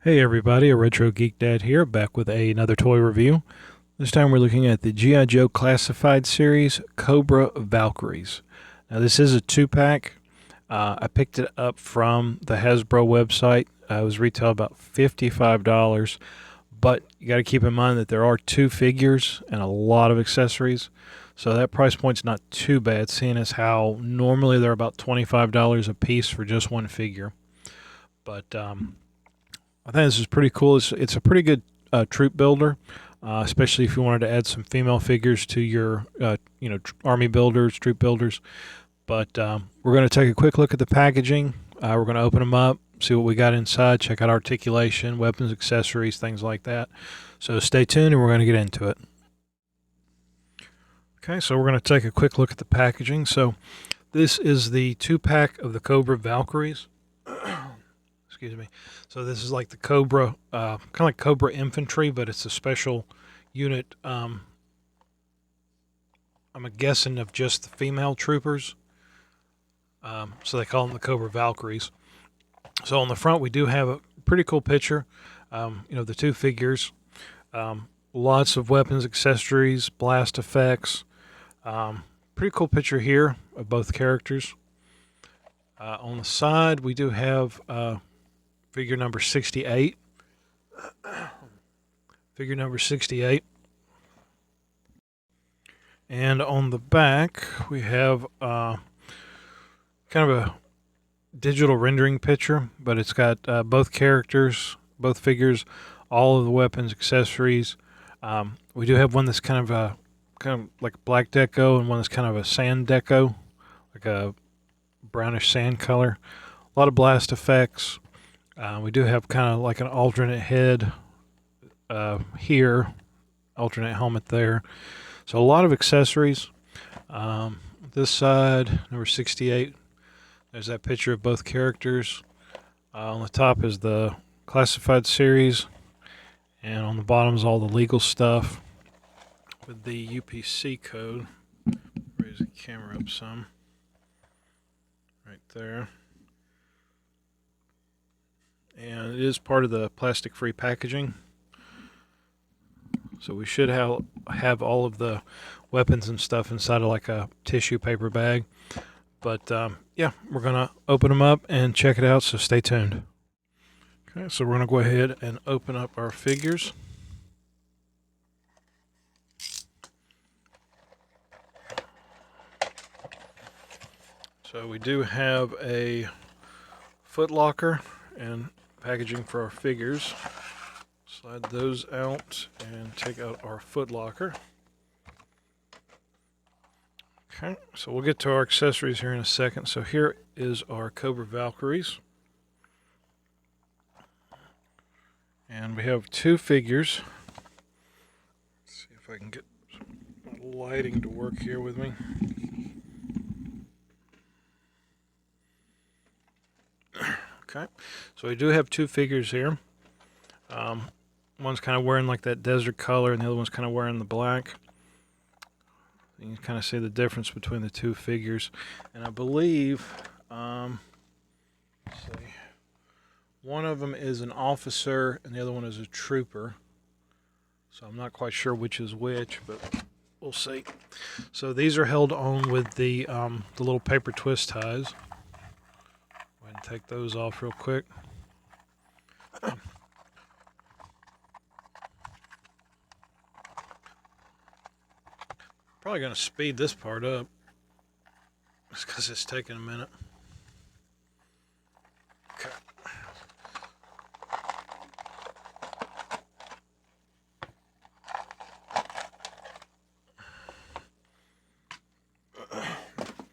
Hey everybody, a Retro Geek Dad here, back with another toy review. This time we're looking at the G.I. Joe Classified series, Cobra Valkyries. Now this is a 2-pack. I picked it up from the Hasbro website. It was retailed about $55, but you got to keep in mind that there are 2 figures and a lot of accessories. So that price point's not too bad, seeing as how normally they're about $25 a piece for just one figure. But I think this is pretty cool. It's a pretty good troop builder, especially if you wanted to add some female figures to your, army builders, troop builders. But we're going to take a quick look at the packaging. We're going to open them up, see what we got inside, check out articulation, weapons, accessories, things like that. So stay tuned, and we're going to get into it. Okay, so we're going to take a quick look at the packaging. So this is the 2-pack of the Cobra Valkyries. Excuse me. So this is like the Cobra, kind of like Cobra Infantry, but it's a special unit. I'm guessing of just the female troopers. So they call them the Cobra Valkyries. So on the front, we do have a pretty cool picture. The 2 figures. Lots of weapons, accessories, blast effects. Pretty cool picture here of both characters. On the side, we do have figure number 68. Figure number 68. And on the back, we have kind of a digital rendering picture, but it's got both characters, both figures, all of the weapons, accessories. We do have one that's kind of like black deco, and one that's kind of a sand deco, like a brownish sand color. A lot of blast effects. We do have kind of like an alternate head here, alternate helmet there. So a lot of accessories. This side, number 68, there's that picture of both characters. On the top is the Classified series, and on the bottom is all the legal stuff with the UPC code. Raise the camera up some. Right there. And it is part of the plastic-free packaging. So we should have all of the weapons and stuff inside of like a tissue paper bag. But yeah, we're going to open them up and check it out, so stay tuned. Okay, so we're going to go ahead and open up our figures. So we do have a foot locker and packaging for our figures. Slide those out and take out our foot locker. Okay, so we'll get to our accessories here in a second. So here is our Cobra Valkyries. And we have 2 figures. Let's see if I can get some lighting to work here with me. Okay, so we do have 2 figures here. One's kind of wearing like that desert color, and the other one's kind of wearing the black. You can kind of see the difference between the 2 figures. And I believe, let's see, one of them is an officer and the other one is a trooper. So I'm not quite sure which is which, but we'll see. So these are held on with the little paper twist ties. Go ahead and take those off real quick. Probably going to speed this part up just because it's taking a minute. Okay.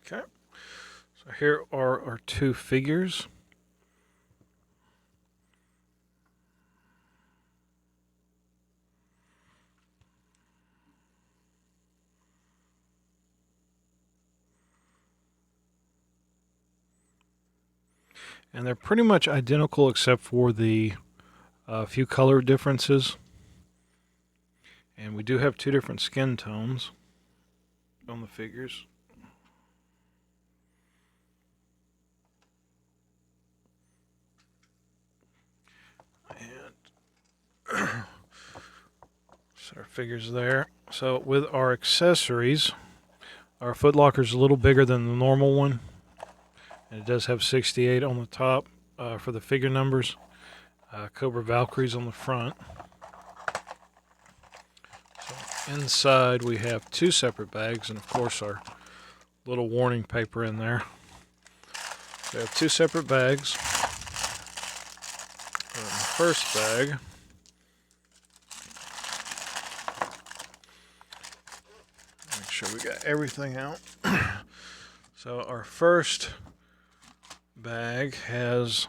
Okay. So here are our 2 figures. And they're pretty much identical except for the few color differences. And we do have 2 different skin tones on the figures. And So our figures there. So with our accessories, our footlocker's a little bigger than the normal one, and it does have 68 on the top for the figure numbers. Cobra Valkyries on the front. So inside we have 2 separate bags, and of course our little warning paper in there. We have 2 separate bags. In the first bag, make sure we got everything out. So our first bag has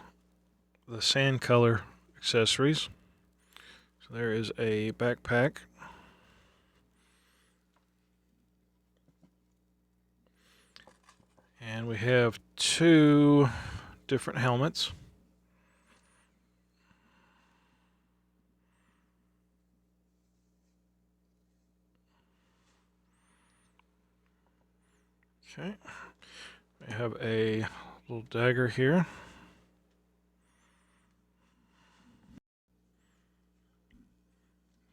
the sand color accessories. So there is a backpack. And we have 2 different helmets. Okay. We have a little dagger here.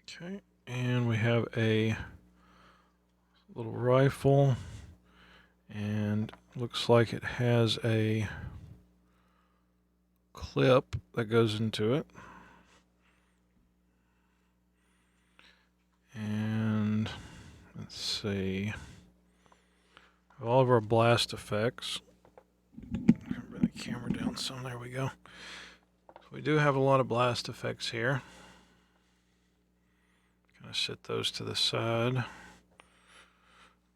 Okay. And we have a little rifle, and looks like it has a clip that goes into it. And let's see, all of our blast effects. Bring the camera down some. There we go. So we do have a lot of blast effects here. Gonna set those to the side.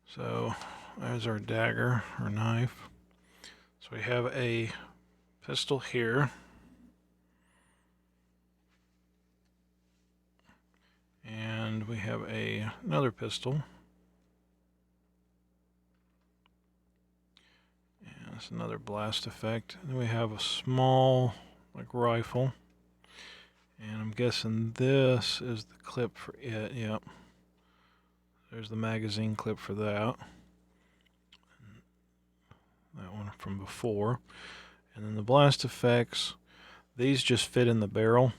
So there's our dagger or knife. So we have a pistol here. And we have another pistol. And that's another blast effect. And then we have a small rifle. And I'm guessing this is the clip for it. Yep. There's the magazine clip for that. That one from before. And then the blast effects, these just fit in the barrel.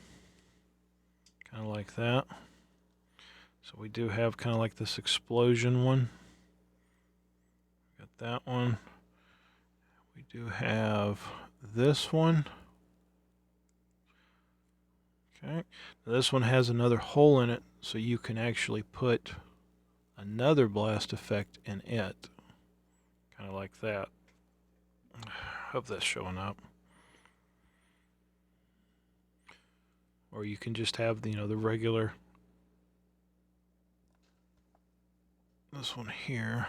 Kind of like that. So we do have kind of like this explosion one. Got that one. We do have this one. Okay. Now this one has another hole in it, so you can actually put another blast effect in it. Kind of like that. Hope that's showing up. Or you can just have the, the regular. This one here.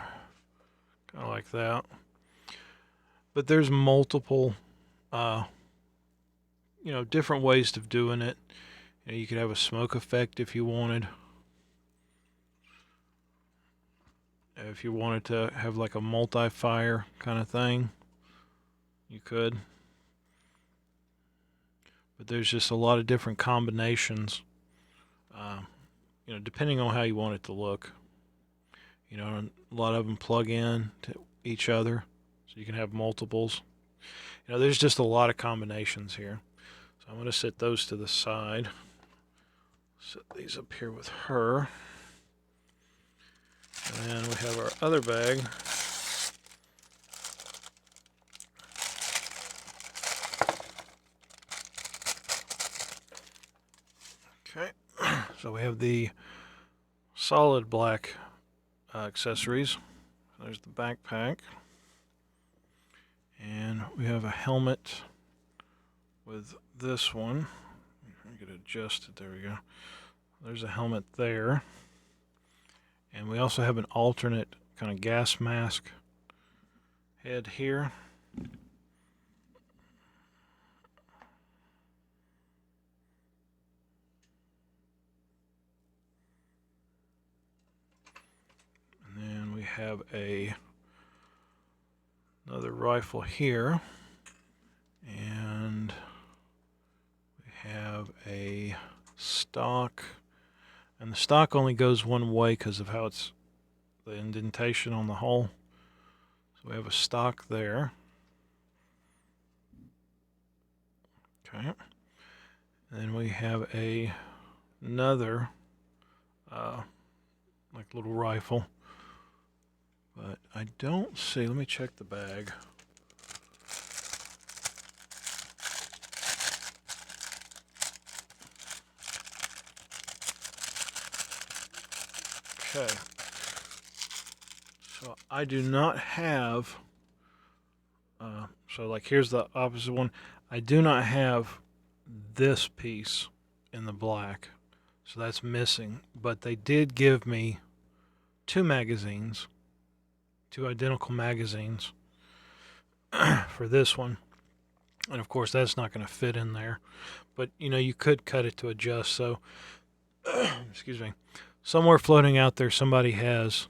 Kind of like that. But there's multiple, different ways of doing it. You could have a smoke effect if you wanted. If you wanted to have like a multi-fire kind of thing, you could. But there's just a lot of different combinations, depending on how you want it to look. A lot of them plug in to each other, so you can have multiples. There's just a lot of combinations here. So I'm going to set those to the side. Set these up here with her. And then we have our other bag. Okay, so we have the solid black accessories. There's the backpack. And we have a helmet with this one. Get it adjusted. There we go. There's a helmet there. And we also have an alternate kind of gas mask head here. And then we have another rifle here. And we have a stock. And the stock only goes one way because of how it's the indentation on the hull. So we have a stock there. Okay. And then we have another like little rifle. But I don't see. Let me check the bag. Okay. So I do not have. So like here's the opposite one. I do not have this piece in the black, so that's missing. But they did give me two magazines, two identical magazines for this one, and of course that's not going to fit in there. But you know you could cut it to adjust. So excuse me. Somewhere floating out there, somebody has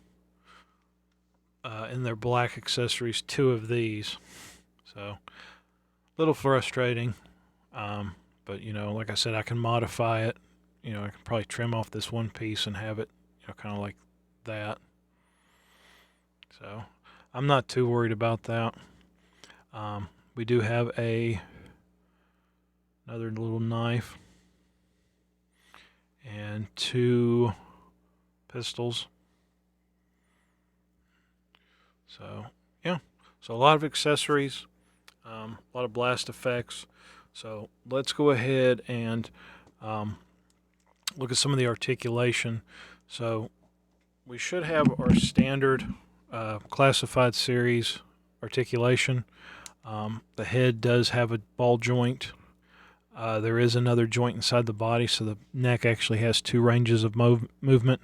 in their black accessories two of these. So a little frustrating. But you know, like I said, I can modify it. You know, I can probably trim off this one piece and have it, you know, kind of like that. So I'm not too worried about that. We do have another little knife and two pistols. So yeah, so a lot of accessories, a lot of blast effects. So let's go ahead and look at some of the articulation. So we should have our standard classified series articulation. The head does have a ball joint. There is another joint inside the body, so the neck actually has two ranges of movement.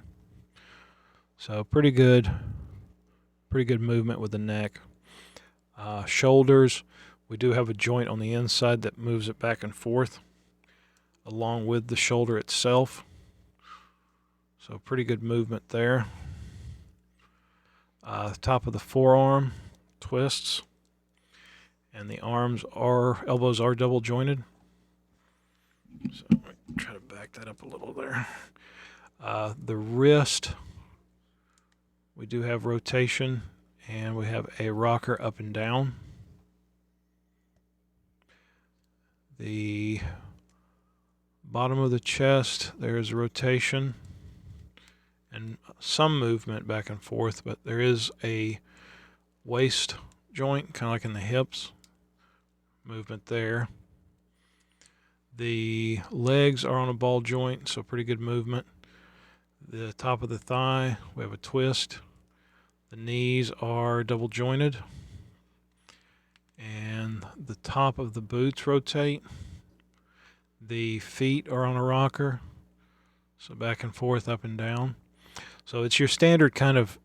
So pretty good movement with the neck. Shoulders, we do have a joint on the inside that moves it back and forth along with the shoulder itself. So pretty good movement there. The top of the forearm twists, and the elbows are double jointed. So try to back that up a little there. The wrist, we do have rotation, and we have a rocker up and down. The bottom of the chest, there's rotation and some movement back and forth, but there is a waist joint, kind of like in the hips, movement there. The legs are on a ball joint, so pretty good movement. The top of the thigh, we have a twist. The knees are double jointed. And the top of the boots rotate. The feet are on a rocker, so back and forth, up and down. So it's your standard kind of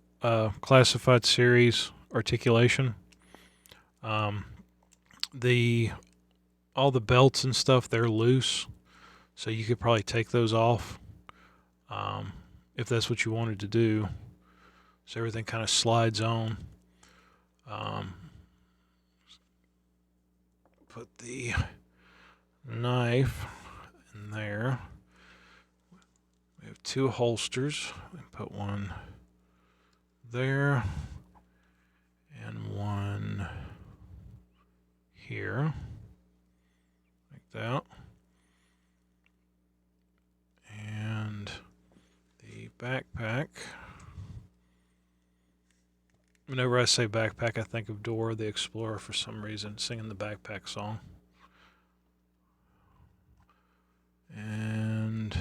classified series articulation. All the belts and stuff, they're loose, so you could probably take those off if that's what you wanted to do. So everything kind of slides on. Put the knife in there. We have two holsters. We put one there and one here, like that. And the backpack. Whenever I say backpack, I think of Dora the Explorer for some reason, singing the backpack song. And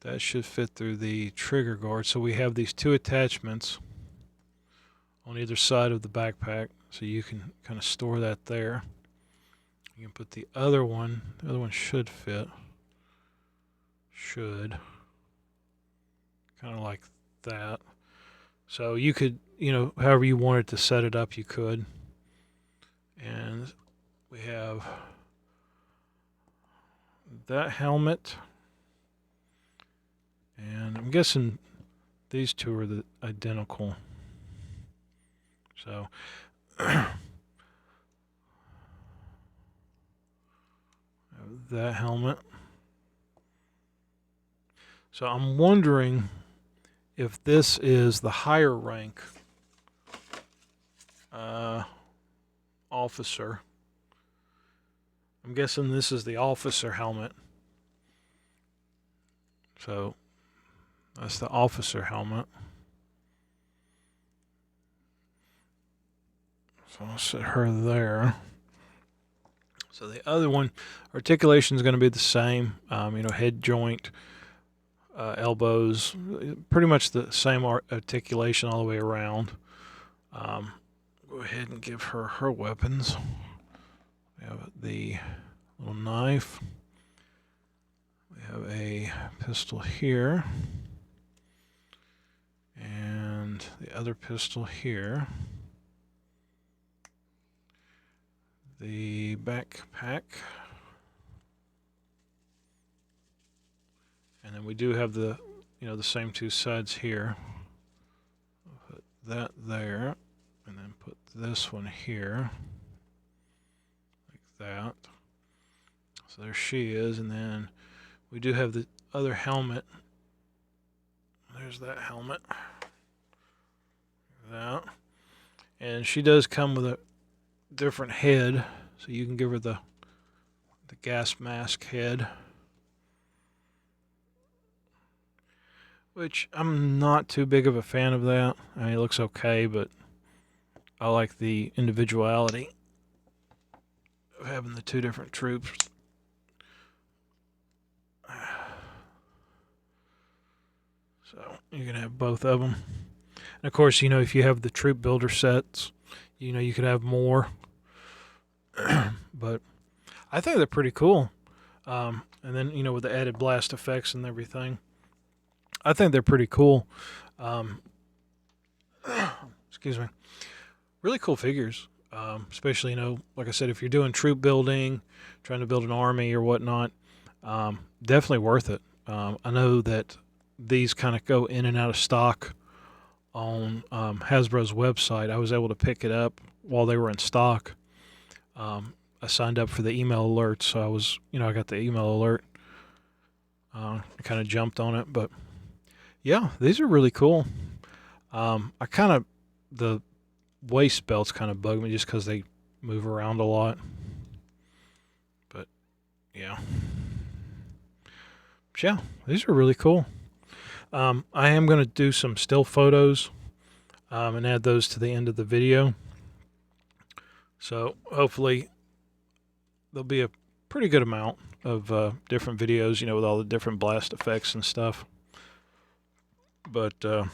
that should fit through the trigger guard. So we have these two attachments on either side of the backpack, so you can kind of store that there. You can put the other one should fit. Should. Kind of like that. So you could, you know, however you wanted to set it up, you could. And we have that helmet. And I'm guessing these two are the identical. So that helmet. So I'm wondering if this is the higher rank officer. I'm guessing this is the officer helmet. So That's the officer helmet. So I'll set her there. So the other one, articulation is going to be the same. Head joint, elbows, pretty much the same articulation all the way around. Go ahead and give her her weapons. We have the little knife. We have a pistol here. And the other pistol here. The backpack. And then we do have the same two sides here. I'll put that there, and then put this one here, like that. So there she is, and then we do have the other helmet. There's that helmet. That. And she does come with a different head, so you can give her the gas mask head, which I'm not too big of a fan of that. I mean, it looks okay, but I like the individuality of having the two different troops. So you can have both of them. And of course, if you have the troop builder sets, you could have more. But I think they're pretty cool. And then, with the added blast effects and everything, I think they're pretty cool. Excuse me. Really cool figures. Especially, like I said, if you're doing troop building, trying to build an army or whatnot, definitely worth it. I know that these kind of go in and out of stock on Hasbro's website. I was able to pick it up while they were in stock. I signed up for the email alerts, so I got the email alert. I kind of jumped on it, but yeah, these are really cool. The waist belts kind of bug me just because they move around a lot. But yeah. But yeah, these are really cool. I am going to do some still photos and add those to the end of the video. So hopefully there'll be a pretty good amount of different videos, with all the different blast effects and stuff. But her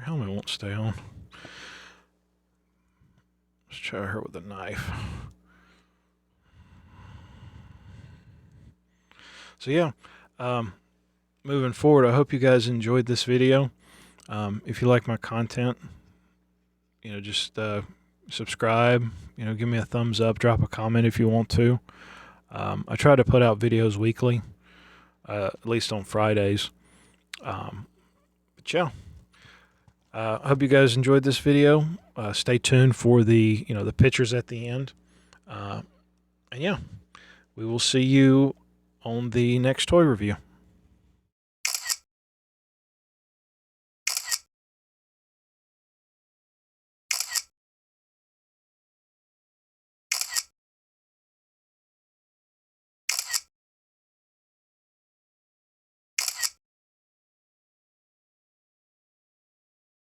helmet won't stay on. Let's try her with a knife. So yeah, moving forward, I hope you guys enjoyed this video. If you like my content, just subscribe, give me a thumbs up, drop a comment if you want to. I try to put out videos weekly, at least on Fridays. But yeah, I hope you guys enjoyed this video. Stay tuned for the pictures at the end. And yeah, we will see you on the next toy review.